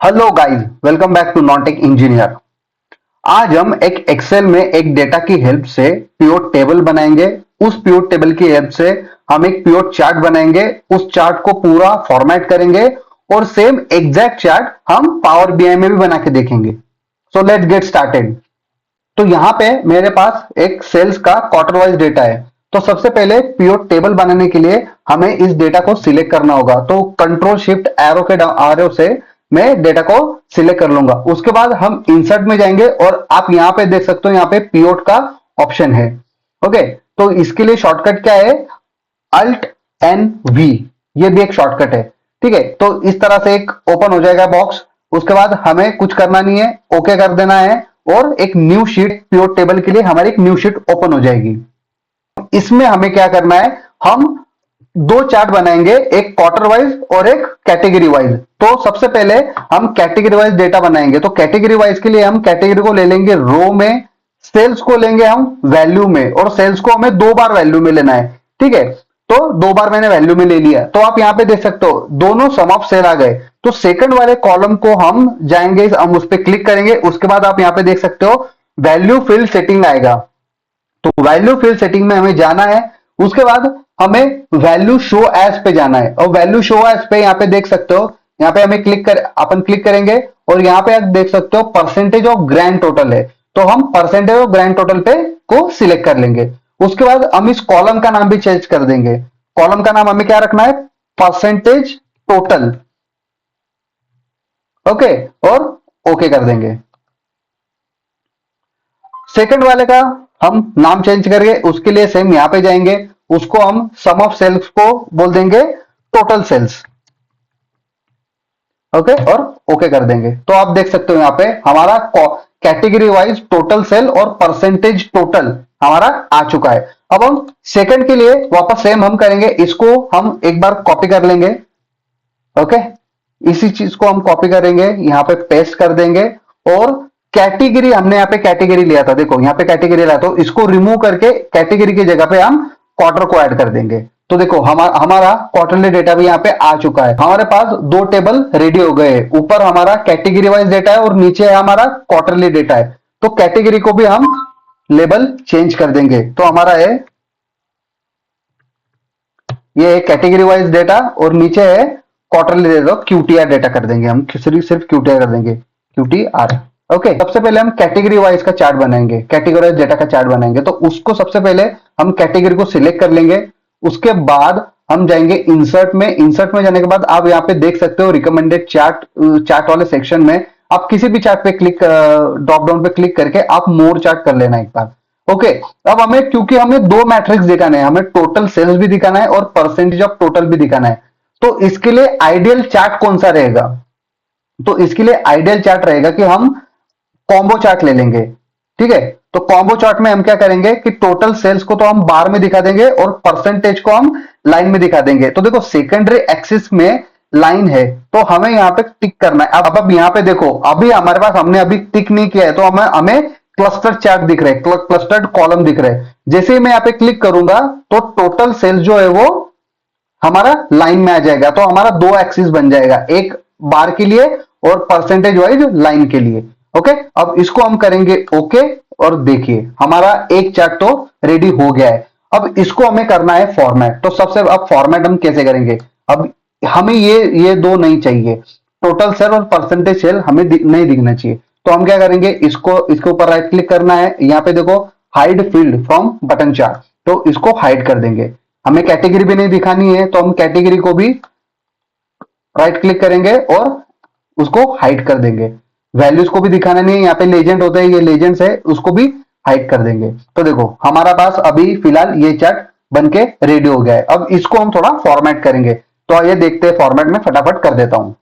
Hello guys, welcome back to non tech engineer. आज हम एक एक्सेल में एक डेटा की हेल्प से पिवट टेबल बनाएंगे। उस पिवट टेबल की हेल्प से हम एक पिवट चार्ट बनाएंगे। उस चार्ट को पूरा फॉर्मेट करेंगे और सेम एग्जैक्ट चार्ट हम पावर बीआई में भी बना के देखेंगे। So let's get started. तो यहाँ पे मेरे पास एक सेल्स का क्वार्टर वाइज डेटा है। तो सबसे पहले पिवट टेबल बनाने के लिए हमें इस डेटा को सिलेक्ट करना होगा। तो कंट्रोल शिफ्ट एरो से मैं डेटा को सिलेक्ट कर लूंगा। उसके बाद हम इंसर्ट में जाएंगे और आप यहाँ पे देख सकते हो, यहाँ पे पिवट का ऑप्शन है। ओके, तो इसके लिए शॉर्टकट क्या है? अल्ट एन वी, ये भी एक शॉर्टकट है। ठीक है, तो इस तरह से एक ओपन हो जाएगा बॉक्स। उसके बाद हमें कुछ करना नहीं है, ओके कर देना है और एक न्यू शीट, पिवट टेबल के लिए हमारी एक न्यू शीट ओपन हो जाएगी। इसमें हमें क्या करना है? हम दो चार्ट बनाएंगे, एक क्वार्टर वाइज और एक कैटेगरी वाइज। तो सबसे पहले हम कैटेगरी वाइज डेटा बनाएंगे। तो कैटेगरी वाइज के लिए हम कैटेगरी को ले लेंगे रो में, सेल्स को लेंगे हम वैल्यू में, और सेल्स को हमें दो बार वैल्यू में लेना है। ठीक है, तो दो बार मैंने वैल्यू में ले लिया। तो आप यहां पे देख सकते हो दोनों सम ऑफ सेल आ गए। तो सेकंड वाले कॉलम को हम जाएंगे, हम उस पर क्लिक करेंगे। उसके बाद आप यहां पे देख सकते हो वैल्यू फिल सेटिंग आएगा। तो वैल्यू फिल सेटिंग में हमें जाना है। उसके बाद हमें वैल्यू शो एज पे जाना है, और वैल्यू शो एज पे यहाँ पे देख सकते हो, यहाँ पे हमें अपन क्लिक करेंगे और यहाँ पे आप देख सकते हो परसेंटेज ऑफ ग्रैंड टोटल है। तो हम परसेंटेज ऑफ ग्रैंड टोटल पे को सिलेक्ट कर लेंगे। उसके बाद हम इस कॉलम का नाम भी चेंज कर देंगे। कॉलम का नाम हमें क्या रखना है? Percentage total. ओके, और ओके कर देंगे। सेकंड वाले का हम नाम चेंज करके उसके लिए सेम यहां पे जाएंगे। उसको हम सम ऑफ सेल्स को बोल देंगे टोटल सेल्स। ओके, और ओके कर देंगे। तो आप देख सकते हो यहाँ पे हमारा कैटेगरी वाइज टोटल सेल और परसेंटेज टोटल हमारा आ चुका है। अब हम सेकंड के लिए वापस सेम हम करेंगे, इसको हम एक बार कॉपी कर लेंगे। ओके, इसी चीज को हम कॉपी करेंगे, यहाँ पे पेस्ट कर देंगे। और कैटेगरी हमने यहाँ पे कैटेगरी लिया था, देखो यहाँ पे कैटेगरी लिया, तो इसको रिमूव करके कैटेगरी की जगह पे हम क्वार्टर को ऐड कर देंगे। तो देखो हमारा क्वार्टरली डेटा भी यहाँ पे आ चुका है। हमारे पास दो टेबल रेडी हो गए, ऊपर हमारा कैटेगरी वाइज डेटा है और नीचे हमारा क्वार्टरली डेटा है। तो कैटेगरी को भी हम लेबल चेंज कर देंगे। तो हमारा है, ये है कैटेगरी वाइज डेटा और नीचे है क्वार्टरली डेटा। क्यूटीआर डेटा कर देंगे हम, सिर्फ क्यूटीआर कर देंगे, क्यूटीआर। ओके, सबसे पहले हम कैटेगरी वाइज का चार्ट बनाएंगे, कैटेगरी वाइज डेटा का चार्ट बनाएंगे। तो उसको सबसे पहले हम कैटेगरी को सिलेक्ट कर लेंगे। उसके बाद हम जाएंगे इंसर्ट में। इंसर्ट में जाने के बाद आप यहाँ पे देख सकते हो रिकमेंडेड चार्ट, चार्ट वाले सेक्शन में आप किसी भी चार्ट पे क्लिक, ड्रॉप डाउन पे क्लिक करके आप मोर चार्ट कर लेना एक बार। ओके, अब हमें, क्योंकि हमें दो मैट्रिक्स दिखाना है, हमें टोटल सेल्स भी दिखाना है और परसेंटेज ऑफ टोटल भी दिखाना है। तो इसके लिए आइडियल चार्ट कौन सा रहेगा? तो इसके लिए आइडियल चार्ट रहेगा कि हम कॉम्बो चार्ट ले लेंगे। ठीक है, तो कॉम्बो चार्ट में हम क्या करेंगे कि टोटल सेल्स को तो हम बार में दिखा देंगे और परसेंटेज को हम लाइन में दिखा देंगे। तो देखो सेकेंडरी एक्सिस में लाइन है, तो हमें यहाँ पे टिक करना है। अब यहाँ पे देखो, अभी हमारे पास, हमने अभी टिक नहीं किया है, तो हमें हमें क्लस्टर चार्ट दिख रहे हैं, क्लस्टर्ड कॉलम दिख रहे हैं। जैसे ही मैं यहाँ पे क्लिक करूंगा तो टोटल सेल्स जो है वो हमारा लाइन में आ जाएगा। तो हमारा दो एक्सिस बन जाएगा, एक बार के लिए और परसेंटेज वाइज लाइन के लिए। ओके, अब इसको हम करेंगे ओके, और देखिए हमारा एक चार्ट तो रेडी हो गया है। अब इसको हमें करना है फॉर्मेट। तो सबसे, अब फॉर्मेट हम कैसे करेंगे? अब हमें ये दो नहीं चाहिए, टोटल सेल और परसेंटेज सेल हमें नहीं दिखना चाहिए। तो हम क्या करेंगे, इसको, इसके ऊपर राइट क्लिक करना है, यहाँ पे देखो hide field from button chart, तो इसको हाइड कर देंगे। हमें कैटेगरी भी नहीं दिखानी है, तो हम कैटेगरी को भी राइट क्लिक करेंगे और उसको हाइड कर देंगे। वैल्यूज को भी दिखाना नहीं है, यहाँ पे लेजेंड होता है, ये लेजेंड्स है, उसको भी हाइड कर देंगे। तो देखो हमारा पास अभी फिलहाल ये चार्ट बन के रेडी हो गया है। अब इसको हम थोड़ा फॉर्मेट करेंगे। तो आइए देखते हैं, फॉर्मेट में फटाफट कर देता हूं।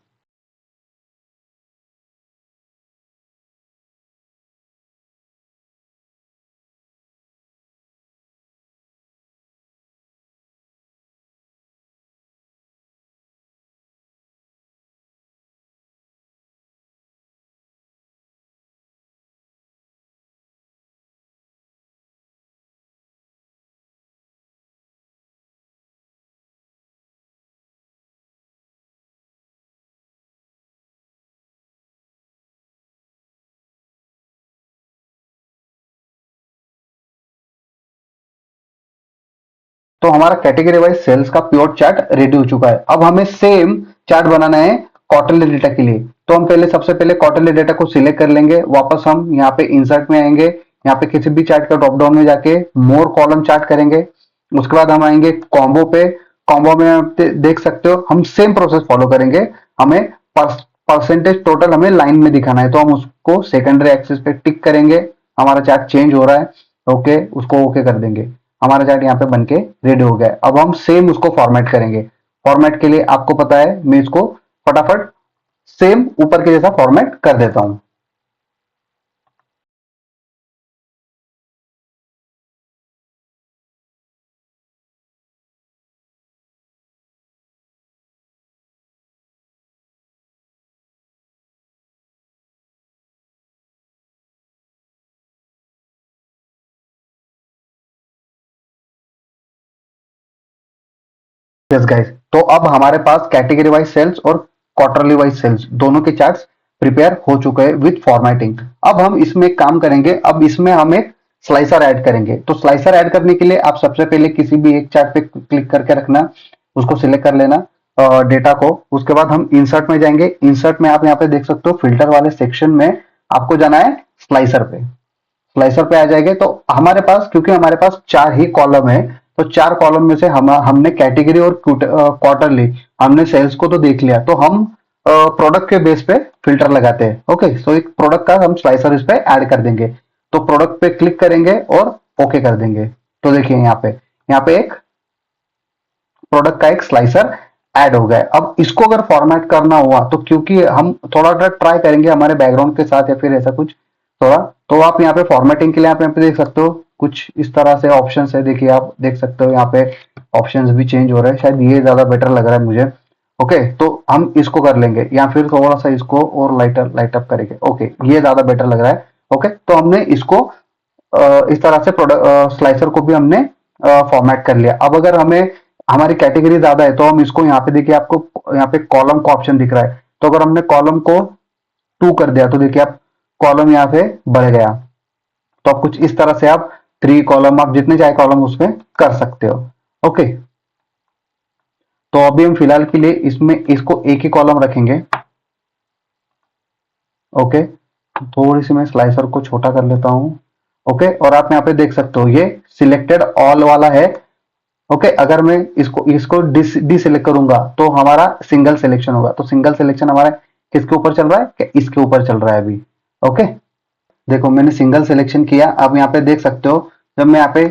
तो हमारा कैटेगरी वाइज सेल्स का प्योर चार्ट रेडी हो चुका है। अब हमें सेम चार्ट बनाना है क्वार्टरली डेटा के लिए। तो हम पहले सबसे पहले क्वार्टरली डेटा को सिलेक्ट कर लेंगे, वापस हम यहाँ पे इंसर्ट में आएंगे, यहाँ पे किसी भी चार्ट का ड्रॉप डाउन में जाके मोर कॉलम चार्ट करेंगे। उसके बाद हम आएंगे कॉम्बो पे। कॉम्बो में आप देख सकते हो हम सेम प्रोसेस फॉलो करेंगे। हमें परसेंटेज टोटल हमें लाइन में दिखाना है, तो हम उसको सेकेंडरी एक्सिस पे टिक करेंगे। हमारा चार्ट चेंज हो रहा है, ओके, उसको ओके कर देंगे। हमारा चार्ट यहाँ पे बनके रेडी हो गया है। अब हम सेम उसको फॉर्मेट करेंगे। फॉर्मेट के लिए आपको पता है, मैं इसको फटाफट सेम ऊपर के जैसा फॉर्मेट कर देता हूं। यस गाइस, तो अब हमारे पास कैटेगरी वाइज सेल्स और क्वार्टरली वाइज सेल्स दोनों के चार्ट्स प्रिपेयर हो चुके हैं विद फॉर्मेटिंग। अब हम इसमें एक काम करेंगे, अब इसमें हम एक स्लाइसर ऐड करेंगे। तो स्लाइसर ऐड करने के लिए आप सबसे पहले किसी भी एक चार्ट पे क्लिक करके रखना, उसको सिलेक्ट कर लेना डेटा को। उसके बाद हम इंसर्ट में जाएंगे। इंसर्ट में आप यहाँ पे देख सकते हो फिल्टर वाले सेक्शन में आपको जाना है स्लाइसर पे। स्लाइसर पे आ जाएंगे तो हमारे पास, क्योंकि हमारे पास 4 ही कॉलम है, तो 4 कॉलम में से हमने कैटेगरी और क्वार्टरली हमने सेल्स को तो देख लिया। तो हम प्रोडक्ट के बेस पे फिल्टर लगाते हैं। ओके, सो एक प्रोडक्ट का हम स्लाइसर इस पे ऐड कर देंगे। तो प्रोडक्ट पे क्लिक करेंगे और ओके कर देंगे। तो देखिए यहाँ पे एक प्रोडक्ट का एक स्लाइसर ऐड हो गया है। अब इसको अगर फॉर्मेट करना हुआ तो, क्योंकि हम थोड़ा सा ट्राई करेंगे हमारे बैकग्राउंड के साथ या फिर ऐसा कुछ थोड़ा, तो आप यहाँ पे फॉर्मेटिंग के लिए आप यहाँ पे देख सकते हो कुछ इस तरह से ऑप्शंस है। देखिए आप देख सकते हो यहाँ पे ऑप्शंस भी चेंज हो रहे हैं। शायद ये ज्यादा बेटर लग रहा है मुझे। ओके, तो हम इसको कर लेंगे या फिर थोड़ा सा इसको और लाइट अप करेंगे। ओके, ये ज्यादा बेटर लग रहा है। ओके, तो हमने इसको इस तरह से प्रोडक्ट स्लाइसर को भी हमने फॉर्मेट कर लिया। अब अगर हमें हमारी कैटेगरी ज्यादा है तो हम इसको यहाँ पे देखिए, आपको यहाँ पे कॉलम का ऑप्शन दिख रहा है। तो अगर हमने कॉलम को 2 कर दिया तो देखिए आप कॉलम यहाँ पे बढ़ गया। तो आप कुछ इस तरह से आप 3 कॉलम, आप जितने चाहे कॉलम उसमें कर सकते हो। ओके, तो अभी हम फिलहाल के लिए इसमें इसको एक ही कॉलम रखेंगे। ओके, थोड़ी सी मैं स्लाइसर को छोटा कर लेता हूं। ओके, और आप यहाँ पे देख सकते हो ये सिलेक्टेड ऑल वाला है। ओके, अगर मैं इसको इसको डिसिलेक्ट करूंगा तो हमारा सिंगल सिलेक्शन होगा। तो सिंगल सिलेक्शन हमारा किसके ऊपर चल रहा है, क्या इसके ऊपर चल रहा है अभी। ओके, देखो मैंने सिंगल सिलेक्शन किया। अब यहाँ पे देख सकते हो जब मैं यहाँ पे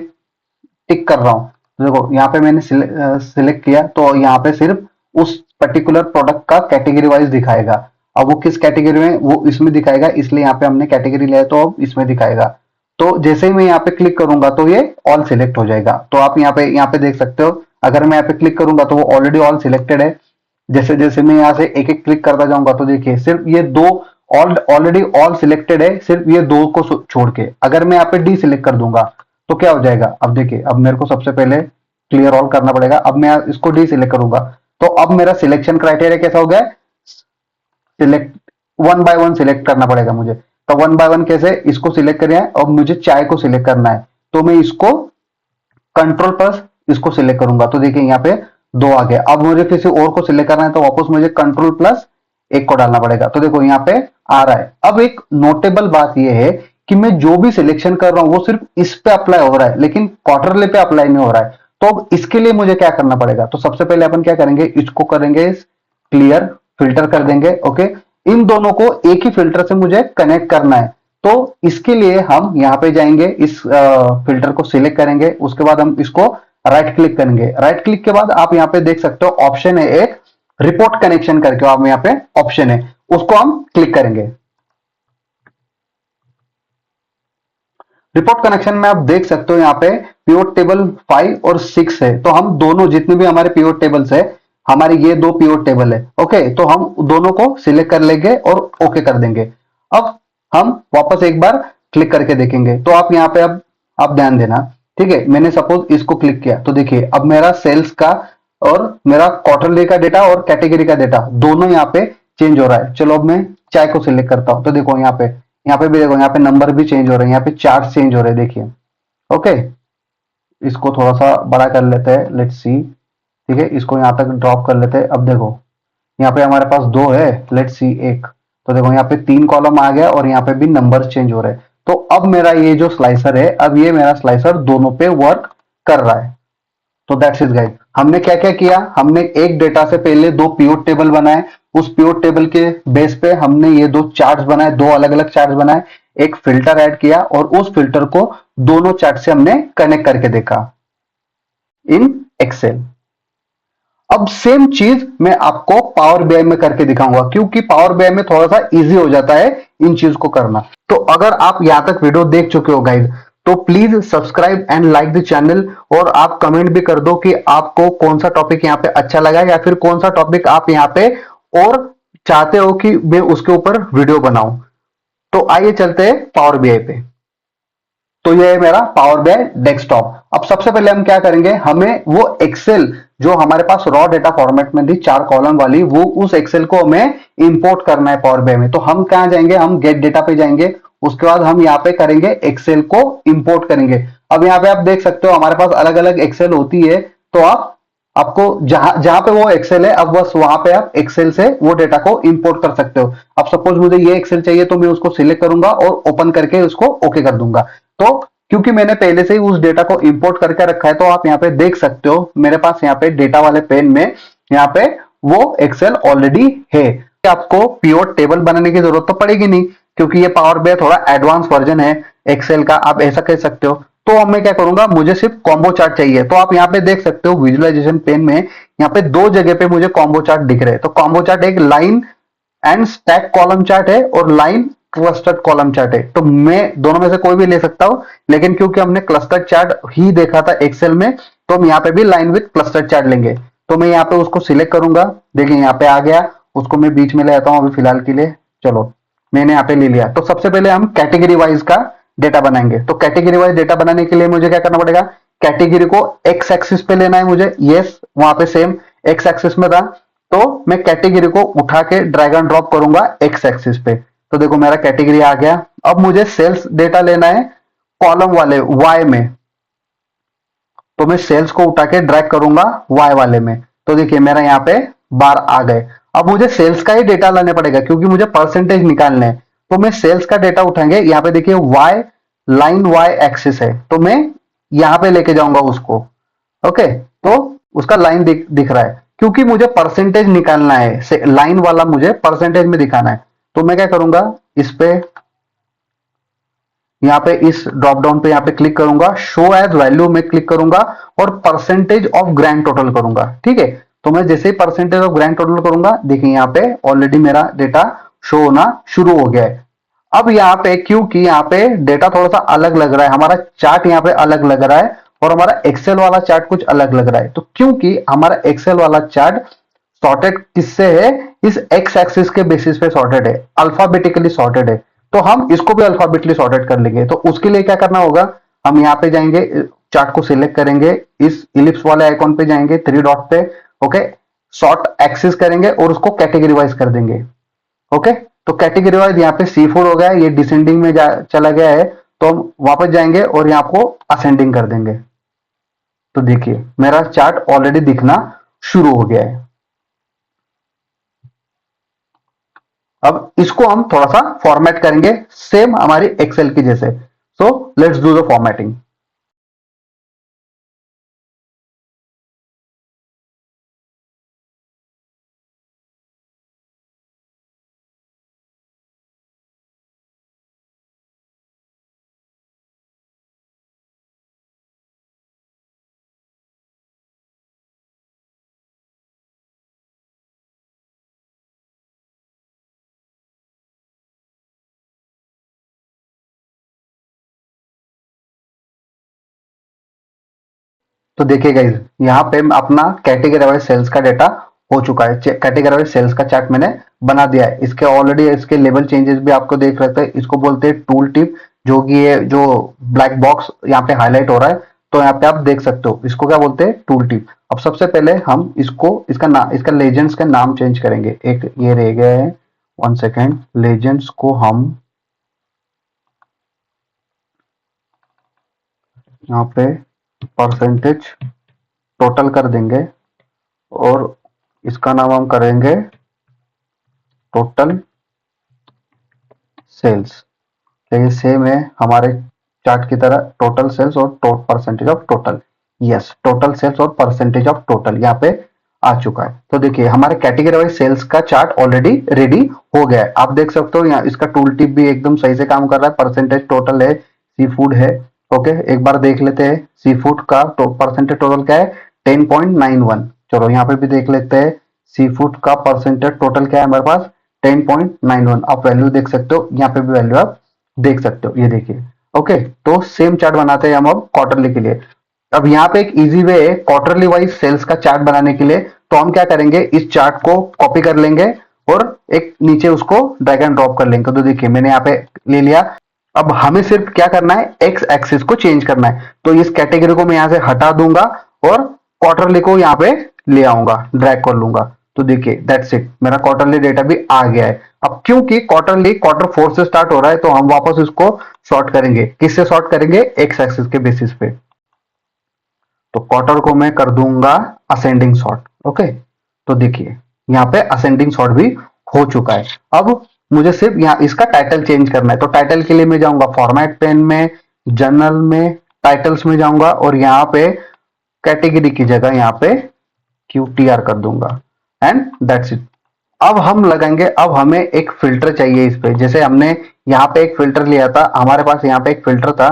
टिक कर रहा हूँ, देखो यहाँ पे मैंने सिलेक्ट किया तो यहाँ पे सिर्फ उस पर्टिकुलर प्रोडक्ट का कैटेगरी वाइज दिखाएगा। अब वो किस कैटेगरी में, वो इसमें दिखाएगा, इसलिए यहाँ पे हमने कैटेगरी लिया है तो अब इसमें दिखाएगा। तो जैसे ही मैं यहाँ पे क्लिक करूंगा तो ये ऑल सिलेक्ट हो जाएगा। तो आप यहाँ पे देख सकते हो, अगर मैं यहाँ पे क्लिक करूंगा तो वो ऑलरेडी ऑल सिलेक्टेड है। जैसे जैसे मैं यहाँ से एक एक क्लिक करता जाऊंगा तो देखिए सिर्फ ये दो ऑलरेडी ऑल सिलेक्टेड है, सिर्फ ये दो को छोड़ के। अगर मैं यहाँ पे डी सिलेक्ट कर दूंगा तो क्या हो जाएगा, अब देखिए, अब मेरे को सबसे पहले क्लियर ऑल करना पड़ेगा। अब मैं इसको डी सिलेक्ट करूंगा तो अब मेरा सिलेक्शन क्राइटेरिया कैसा हो गया, select one by one select करना पड़ेगा मुझे। तो वन बाय वन कैसे, इसको सिलेक्ट करना है और मुझे चाय को सिलेक्ट करना है। तो मैं इसको कंट्रोल प्लस इसको सिलेक्ट करूंगा तो देखिए यहाँ पे 2 आ गया। अब मुझे किसी और को सिलेक्ट करना है तो वापस मुझे कंट्रोल प्लस 1 को डालना पड़ेगा। तो देखो यहाँ पे आ रहा है। अब एक नोटेबल बात यह है कि मैं जो भी सिलेक्शन कर रहा हूं वो सिर्फ इस पे अप्लाई हो रहा है, लेकिन क्वार्टरली पे अप्लाई नहीं हो रहा है। तो अब इसके लिए मुझे क्या करना पड़ेगा, तो सबसे पहले अपन क्या करेंगे, इसको करेंगे क्लियर, फिल्टर कर देंगे। ओके, इन दोनों को एक ही फिल्टर से मुझे कनेक्ट करना है। तो इसके लिए हम यहाँ पे जाएंगे, इस फिल्टर को सिलेक्ट करेंगे, उसके बाद हम इसको राइट क्लिक करेंगे। राइट क्लिक के बाद आप यहाँ पे देख सकते हो ऑप्शन है एक रिपोर्ट कनेक्शन करके, आप यहाँ पे ऑप्शन है, उसको हम क्लिक करेंगे। रिपोर्ट कनेक्शन में आप देख सकते हो यहाँ पे पिवट टेबल 5 और 6 है। तो हम दोनों जितने भी हमारे पिवट टेबल्स है, हमारे ये 2 पिवट टेबल है। ओके, तो हम दोनों को सिलेक्ट कर लेंगे और ओके कर देंगे। अब हम वापस एक बार क्लिक करके देखेंगे तो आप यहाँ पे अब आप ध्यान देना, ठीक है। मैंने सपोज इसको क्लिक किया तो देखिए अब मेरा सेल्स का और मेरा क्वार्टरली का डेटा और कैटेगरी का डेटा दोनों यहाँ पे चेंज हो रहा है। चलो अब मैं चाय को सिलेक्ट करता हूं तो देखो यहाँ पे भी देखो, यहाँ पे नंबर भी चेंज हो रहे हैं, यहाँ पे चार्ट चेंज हो रहे हैं, देखिए। ओके, इसको थोड़ा सा बड़ा कर लेते हैं, लेट्स सी। ठीक है, इसको यहाँ तक ड्रॉप कर लेते हैं। अब देखो यहाँ पे हमारे पास दो है, लेट्स सी एक। तो देखो यहाँ पे तीन कॉलम आ गया और यहाँ पे भी नंबर चेंज हो रहे हैं। तो अब मेरा ये जो स्लाइसर है, अब ये मेरा स्लाइसर दोनों पे वर्क कर रहा है। तो दैट्स इट गाइस। हमने क्या क्या किया, हमने एक डेटा से पहले दो पिवट टेबल बनाए। उस पिवट टेबल के बेस पे हमने ये दो चार्ट्स बनाए, दो अलग अलग चार्ट्स बनाए। एक फिल्टर ऐड किया और उस फिल्टर को दोनों चार्ट से हमने कनेक्ट करके देखा इन एक्सेल। अब सेम चीज मैं आपको पावर बीआई में करके दिखाऊंगा, क्योंकि पावर बीआई में थोड़ा सा इजी हो जाता है इन चीज को करना। तो अगर आप यहां तक वीडियो देख चुके हो गाइज, तो please subscribe and like the channel, और आप कमेंट भी कर दो कि आपको कौन सा टॉपिक यहाँ पे अच्छा लगा, या फिर कौन सा टॉपिक आप यहाँ पे और चाहते हो कि मैं उसके ऊपर वीडियो बनाऊं। तो आइए चलते हैं पावर बीआई पे। तो ये है मेरा पावर बीआई डेस्कटॉप। अब सबसे पहले हम क्या करेंगे, हमें वो एक्सेल जो हमारे पास रॉ डेटा फॉर्मेट में थी, चार कॉलम वाली, वो उस एक्सेल को हमें इंपोर्ट करना है पावर बीआई में। तो हम कहां जाएंगे, हम गेट डेटा पे जाएंगे। उसके बाद हम यहाँ पे करेंगे एक्सेल को इंपोर्ट करेंगे। अब यहाँ पे आप देख सकते हो हमारे पास अलग अलग एक्सेल होती है। तो आपको जहां जहां पे वो एक्सेल है, अब बस वहां पे आप एक्सेल से वो डेटा को इंपोर्ट कर सकते हो। अब सपोज मुझे ये एक्सेल चाहिए, तो मैं उसको सिलेक्ट करूंगा और ओपन करके उसको ओके कर दूंगा। तो क्योंकि मैंने पहले से ही उस डेटा को इंपोर्ट करके रखा है, तो आप यहाँ पे देख सकते हो मेरे पास यहाँ पे डेटा वाले पेन में यहाँ पे वो एक्सेल ऑलरेडी है। आपको पिवट टेबल बनाने की जरूरत तो पड़ेगी नहीं, क्योंकि ये पावर बीआई थोड़ा एडवांस वर्जन है एक्सेल का, आप ऐसा कह सकते हो। तो अब मैं क्या करूंगा, मुझे सिर्फ कॉम्बो चार्ट चाहिए। तो आप यहाँ पे देख सकते हो विजुअलाइजेशन पेन में यहाँ पे दो जगह पे मुझे कॉम्बो चार्ट दिख रहे हैं। तो कॉम्बो चार्ट एक line and stack column chart है और लाइन क्लस्टर्ड कॉलम चार्ट है। तो मैं दोनों में से कोई भी ले सकता हूं, लेकिन क्योंकि हमने क्लस्टर्ड चार्ट ही देखा था एक्सेल में, तो हम यहाँ पे भी लाइन विथ क्लस्टर्ड चार्ट लेंगे। तो मैं यहाँ पे उसको सिलेक्ट करूंगा। देखिए यहाँ पे आ गया, उसको मैं बीच में ले आता हूँ अभी फिलहाल के लिए। चलो मैंने यहाँ पे ले लिया। तो सबसे पहले हम कैटेगरी वाइज का डेटा बनाएंगे। तो कैटेगरी वाइज डेटा बनाने के लिए मुझे क्या करना पड़ेगा, कैटेगरी को एक्स एक्सिस पे लेना है मुझे। यस, वहां पे सेम एक्स एक्सिस में था। तो मैं कैटेगरी को उठा के ड्रैग एंड ड्रॉप करूंगा एक्स एक्सिस पे। तो देखो मेरा कैटेगरी आ गया। अब मुझे सेल्स डेटा लेना है कॉलम वाले वाई में। तो मैं सेल्स को उठा के ड्रैग करूंगा वाई वाले में। तो देखिए मेरा यहाँ पे बार आ गए। अब मुझे सेल्स का ही डेटा लाने पड़ेगा, क्योंकि मुझे परसेंटेज निकालने हैं। तो मैं सेल्स का डेटा उठाएंगे। यहाँ पे देखिए वाई लाइन वाई एक्सिस है, तो मैं यहाँ पे लेके जाऊंगा उसको। ओके, तो उसका लाइन दिख रहा है, क्योंकि मुझे परसेंटेज निकालना है, लाइन वाला मुझे परसेंटेज में दिखाना है। तो मैं क्या करूंगा, इस पे यहाँ पे इस ड्रॉप डाउन पे यहाँ पे क्लिक करूंगा, शो एज वैल्यू में क्लिक करूंगा और परसेंटेज ऑफ ग्रैंड टोटल करूंगा। ठीक है, तो मैं जैसे ही परसेंटेज ऑफ ग्रैंड टोटल करूंगा, देखिए यहाँ पे ऑलरेडी मेरा डेटा शो होना शुरू हो गया है। अब यहाँ पे क्योंकि यहाँ पे डेटा थोड़ा सा अलग लग रहा है, हमारा चार्ट यहाँ पे अलग लग रहा है और हमारा एक्सेल वाला चार्ट कुछ अलग लग रहा है। तो क्योंकि हमारा एक्सेल वाला चार्ट सॉर्टेड किससे है, इस एक्स एक्सिस के बेसिस पे सॉर्टेड है, अल्फाबेटिकली सॉर्टेड है। तो हम इसको भी अल्फाबेटिकली सॉर्टेड कर लेंगे। तो उसके लिए क्या करना होगा, हम यहाँ पे जाएंगे, चार्ट को सिलेक्ट करेंगे, इस इलिप्स वाले आइकॉन पे जाएंगे, थ्री डॉट पे। ओके, सॉर्ट एक्सिस करेंगे और उसको कैटेगरी वाइज कर देंगे। ओके, तो कैटेगरी वाइज यहाँ पे सी फूड हो गया, ये डिसेंडिंग में चला गया है। तो हम वापस जाएंगे और यहाँ को असेंडिंग कर देंगे। तो देखिए मेरा चार्ट ऑलरेडी दिखना शुरू हो गया है। अब इसको हम थोड़ा सा फॉर्मेट करेंगे, सेम हमारी एक्सेल की जैसे। So let's do the formatting. तो देखिए गाइज, यहाँ पे अपना कैटेगरी वाइज सेल्स का डेटा हो चुका है। कैटेगरी वाइज सेल्स का चार्ट मैंने बना दिया है। इसके ऑलरेडी इसके लेवल चेंजेस भी आपको देख रहे थे। इसको बोलते हैं टूल टिप, जो कि ये जो ब्लैक बॉक्स यहाँ पे हाईलाइट हो रहा है, तो यहाँ पे आप देख सकते हो इसको क्या बोलते हैं, टूल टिप। अब सबसे पहले हम इसको इसका लेजेंड्स का नाम चेंज करेंगे। एक ये रह गया है, वन सेकेंड, लेजेंड्स को हम यहाँ पे परसेंटेज टोटल कर देंगे और इसका नाम हम करेंगे टोटल सेल्स। ये सेम है हमारे चार्ट की तरह, टोटल सेल्स और percentage of total. Yes, total sales और परसेंटेज ऑफ टोटल यहाँ पे आ चुका है। तो देखिए हमारे कैटेगरी वाइज सेल्स का चार्ट ऑलरेडी रेडी हो गया है। आप देख सकते हो यहाँ इसका टूल टिप भी एकदम सही से काम कर रहा है। परसेंटेज टोटल है, सी फूड है। ओके, एक बार देख लेते हैं सी फूड का परसेंटेज टोटल क्या है, 10.91। चलो यहाँ पे भी देख लेते हैं सी फूड का परसेंटेज टोटल क्या है हमारे पास, 10.91। आप वैल्यू देख सकते हो, यहाँ पे भी वैल्यू आप देख सकते हो, ये देखिए। ओके, तो सेम चार्ट बनाते हैं हम अब क्वार्टरली के लिए। अब यहाँ पे एक इजी वे है क्वार्टरली वाइज सेल्स का चार्ट बनाने के लिए। तो हम क्या करेंगे, इस चार्ट को कॉपी कर लेंगे और एक नीचे उसको ड्रैग एंड ड्रॉप कर लेंगे। तो देखिए मैंने यहाँ पे ले लिया। अब हमें सिर्फ क्या करना है, एक्स एक्सिस को चेंज करना है। तो इस कैटेगरी को मैं यहाँ से हटा दूंगा और क्वार्टरली को यहाँ पे ले आऊंगा, ड्रैग कर लूंगा। तो देखिए दैट्स इट, मेरा क्वार्टरली डेटा भी आ गया है। अब क्योंकि क्वार्टरली क्वार्टर 4 से स्टार्ट हो रहा है, तो हम वापस इसको सॉर्ट करेंगे। किससे सॉर्ट करेंगे, एक्स एक्सिस के बेसिस पे। तो क्वार्टर को मैं कर दूंगा असेंडिंग सॉर्ट। ओके, तो देखिए यहाँ पे असेंडिंग सॉर्ट भी हो चुका है। अब मुझे सिर्फ यहाँ इसका टाइटल चेंज करना है। तो टाइटल के लिए मैं जाऊंगा फॉर्मेट पेन में, जर्नल में, टाइटल्स में जाऊंगा और यहाँ पे कैटेगरी की जगह यहाँ पे QTR कर दूंगा एंड दैट्स इट। अब हम लगाएंगे, अब हमें एक फिल्टर चाहिए इस पे। जैसे हमने यहाँ पे एक फिल्टर लिया था, हमारे पास यहाँ पे एक फिल्टर था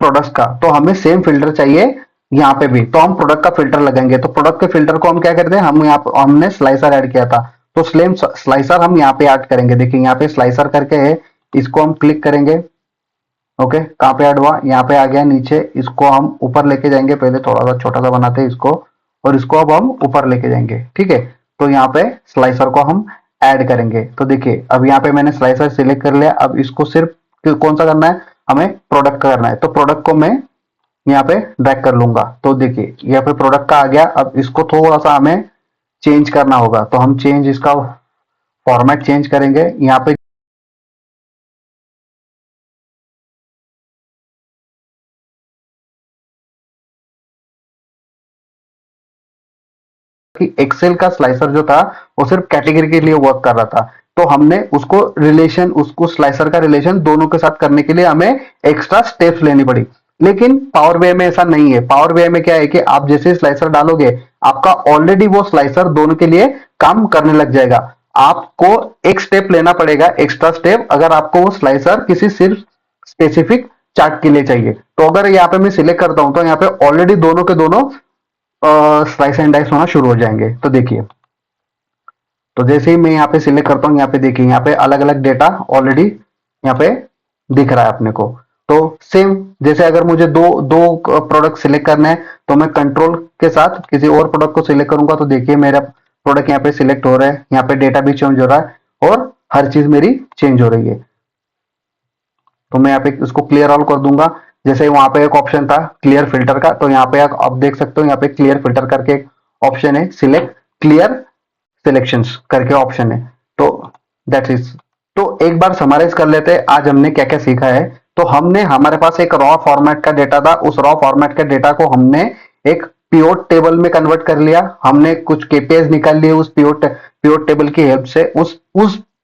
प्रोडक्ट्स का, तो हमें सेम फिल्टर चाहिए यहाँ पे भी। तो हम प्रोडक्ट का फिल्टर लगाएंगे। तो प्रोडक्ट के फिल्टर को हम क्या करते हैं, हम यहाँ पे हमने स्लाइसर ऐड किया था, तो स्लेम स्लाइसर हम यहाँ पे ऐड करेंगे। देखिए यहाँ पे स्लाइसर करके है, इसको हम क्लिक करेंगे। ओके, कहाँ पे ऐड हुआ, यहाँ पे आ गया नीचे। इसको हम ऊपर लेके जाएंगे, पहले थोड़ा सा छोटा सा बनाते हैं इसको, और इसको अब हम ऊपर लेके जाएंगे। ठीक है, तो यहाँ पे स्लाइसर को हम ऐड करेंगे। तो देखिए अब यहाँ पे मैंने स्लाइसर सिलेक्ट कर लिया। अब इसको सिर्फ कौन सा करना है, हमें प्रोडक्ट का करना है। तो प्रोडक्ट को मैं यहाँ पे ड्रैग कर लूंगा। तो देखिए यहाँ पे प्रोडक्ट का आ गया। अब इसको थोड़ा सा हमें चेंज करना होगा, तो हम चेंज इसका फॉर्मेट चेंज करेंगे। यहाँ पे कि एक्सेल का स्लाइसर जो था वो सिर्फ कैटेगरी के लिए वर्क कर रहा था, तो हमने उसको रिलेशन, उसको स्लाइसर का रिलेशन दोनों के साथ करने के लिए हमें एक्स्ट्रा स्टेप्स लेनी पड़ी। लेकिन पावर बीआई में ऐसा नहीं है। पावर बीआई में क्या है कि आप जैसे स्लाइसर डालोगे, आपका ऑलरेडी वो स्लाइसर दोनों के लिए काम करने लग जाएगा। आपको एक स्टेप लेना पड़ेगा, एक्स्ट्रा स्टेप, अगर आपको वो स्लाइसर किसी सिर्फ स्पेसिफिक चार्ट के लिए चाहिए। तो अगर यहाँ पे मैं सिलेक्ट करता हूं, तो यहाँ पे ऑलरेडी दोनों के दोनों स्लाइस एंड डाइस होना शुरू हो जाएंगे। तो देखिए, तो जैसे ही मैं यहाँ पे सिलेक्ट करता हूँ, यहाँ पे देखिए यहाँ पे अलग अलग डेटा ऑलरेडी यहाँ पे दिख रहा है अपने को। तो सेम जैसे अगर मुझे दो दो प्रोडक्ट सिलेक्ट करने हैं, तो मैं कंट्रोल के साथ किसी और प्रोडक्ट को सिलेक्ट करूंगा। तो देखिए मेरा प्रोडक्ट यहाँ पे सिलेक्ट हो रहा है, यहाँ पे डेटा भी चेंज हो रहा है और हर चीज मेरी चेंज हो रही है। तो मैं यहाँ पे इसको क्लियर ऑल कर दूंगा। जैसे वहां पे एक ऑप्शन था क्लियर फिल्टर का, तो यहाँ पे आप देख सकते हो यहाँ पे क्लियर फिल्टर करके एक ऑप्शन है, सिलेक्ट क्लियर सिलेक्शंस करके ऑप्शन है। तो दैट इज, तो एक बार समराइज कर लेते हैं आज हमने क्या क्या सीखा है। तो हमने, हमारे पास एक रॉ फॉर्मेट का डेटा था, उस रॉ फॉर्मेट के डेटा को हमने एक पिवोट टेबल में कन्वर्ट कर लिया। हमने कुछ केपीआईज निकाल लिए उस पिवोट टेबल की हेल्प से। उस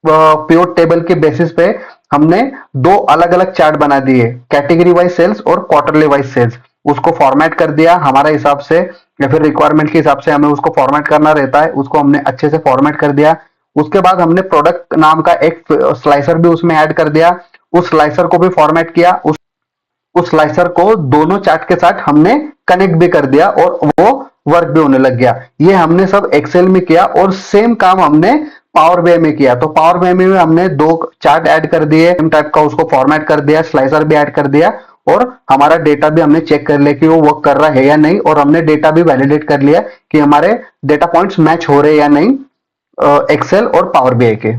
पिवोट टेबल के बेसिस पे हमने दो अलग अलग चार्ट बना दिए, कैटेगरी वाइज सेल्स और क्वार्टरली वाइज सेल्स। उसको फॉर्मेट कर दिया हमारा हिसाब से, या फिर रिक्वायरमेंट के हिसाब से हमें उसको फॉर्मेट करना रहता है, उसको हमने अच्छे से फॉर्मेट कर दिया। उसके बाद हमने प्रोडक्ट नाम का एक स्लाइसर भी उसमें ऐड कर दिया, उस स्लाइसर को भी फॉर्मेट किया। उस स्लाइसर को दोनों चार्ट के साथ हमने कनेक्ट भी कर दिया और वो वर्क भी होने लग गया। ये हमने सब एक्सेल में किया और सेम काम हमने पावर बीआई में किया। तो पावर बीआई में हमने दो चार्ट ऐड कर दिए, सेम टाइप का उसको फॉर्मेट कर दिया, स्लाइसर भी ऐड कर दिया और हमारा डेटा भी हमने चेक कर लिया कि वो वर्क कर रहा है या नहीं, और हमने डेटा भी वैलिडेट कर लिया कि हमारे डेटा पॉइंट्स मैच हो रहे हैं या नहीं एक्सेल और पावर बीआई के।